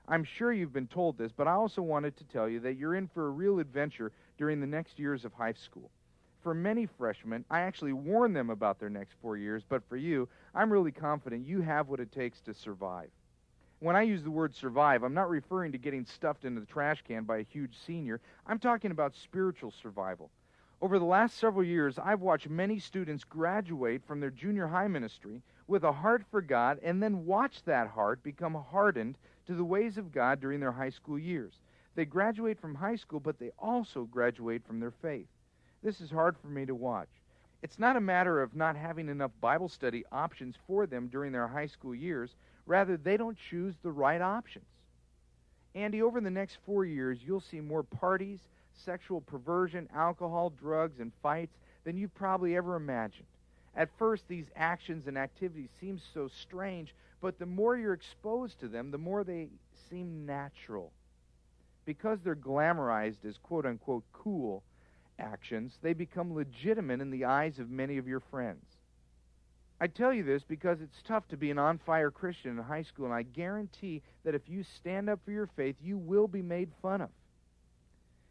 I'm sure you've been told this, but I also wanted to tell you that you're in for a real adventure during the next years of high school. For many freshmen, I actually warn them about their next 4 years, but for you, I'm really confident you have what it takes to survive. When I use the word survive, I'm not referring to getting stuffed into the trash can by a huge senior. I'm talking about spiritual survival. Over the last several years, I've watched many students graduate from their junior high ministry with a heart for God and then watch that heart become hardened to the ways of God during their high school years. They graduate from high school, but they also graduate from their faith. This is hard for me to watch. It's not a matter of not having enough Bible study options for them during their high school years. Rather, they don't choose the right options. Andy, over the next 4 years, you'll see more parties, sexual perversion, alcohol, drugs, and fights than you've probably ever imagined. At first, these actions and activities seem so strange, but the more you're exposed to them, the more they seem natural. Because they're glamorized as quote-unquote cool actions, they become legitimate in the eyes of many of your friends. I tell you this because it's tough to be an on-fire Christian in high school, and I guarantee that if you stand up for your faith, you will be made fun of.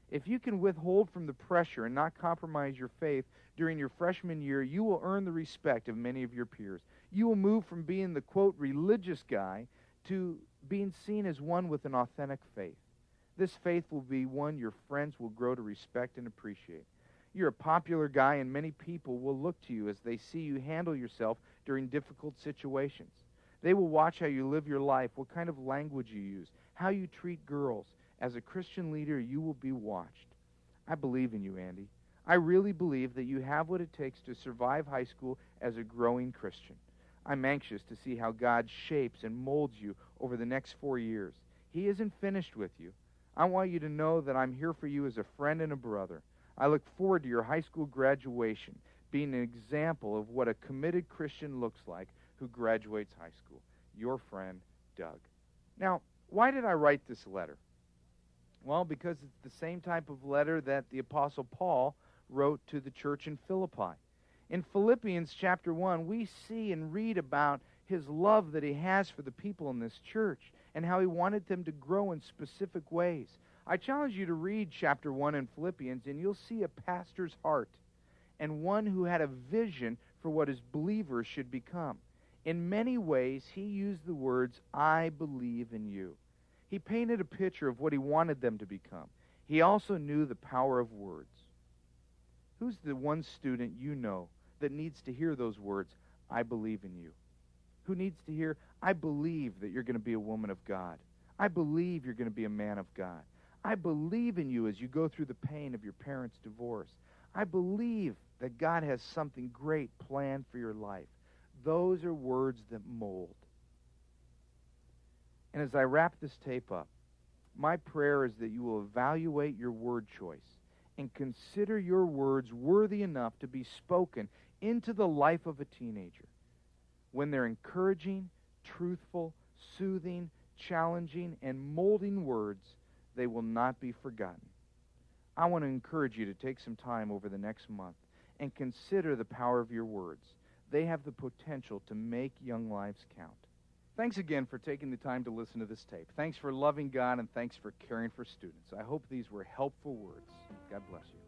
If you can withhold from the pressure and not compromise your faith during your freshman year, you will earn the respect of many of your peers. You will move from being the, quote, religious guy to being seen as one with an authentic faith. This faith will be one your friends will grow to respect and appreciate. You're a popular guy, and many people will look to you as they see you handle yourself during difficult situations. They will watch how you live your life, what kind of language you use, how you treat girls. As a Christian leader, you will be watched. I believe in you, Andy. I really believe that you have what it takes to survive high school as a growing Christian. I'm anxious to see how God shapes and molds you over the next 4 years. He isn't finished with you. I want you to know that I'm here for you as a friend and a brother. I look forward to your high school graduation being an example of what a committed Christian looks like who graduates high school. Your friend, Doug. Now, why did I write this letter? Well, because it's the same type of letter that the Apostle Paul wrote to the church in Philippi. In Philippians chapter 1, we see and read about his love that he has for the people in this church and how he wanted them to grow in specific ways. I challenge you to read chapter 1 in Philippians, and you'll see a pastor's heart and one who had a vision for what his believers should become. In many ways, he used the words, I believe in you. He painted a picture of what he wanted them to become. He also knew the power of words. Who's the one student you know that needs to hear those words, I believe in you? Who needs to hear, I believe that you're going to be a woman of God. I believe you're going to be a man of God. I believe in you as you go through the pain of your parents' divorce. I believe that God has something great planned for your life. Those are words that mold. And as I wrap this tape up, my prayer is that you will evaluate your word choice and consider your words worthy enough to be spoken into the life of a teenager. When they're encouraging, truthful, soothing, challenging, and molding words, they will not be forgotten. I want to encourage you to take some time over the next month and consider the power of your words. They have the potential to make young lives count. Thanks again for taking the time to listen to this tape. Thanks for loving God, and thanks for caring for students. I hope these were helpful words. God bless you.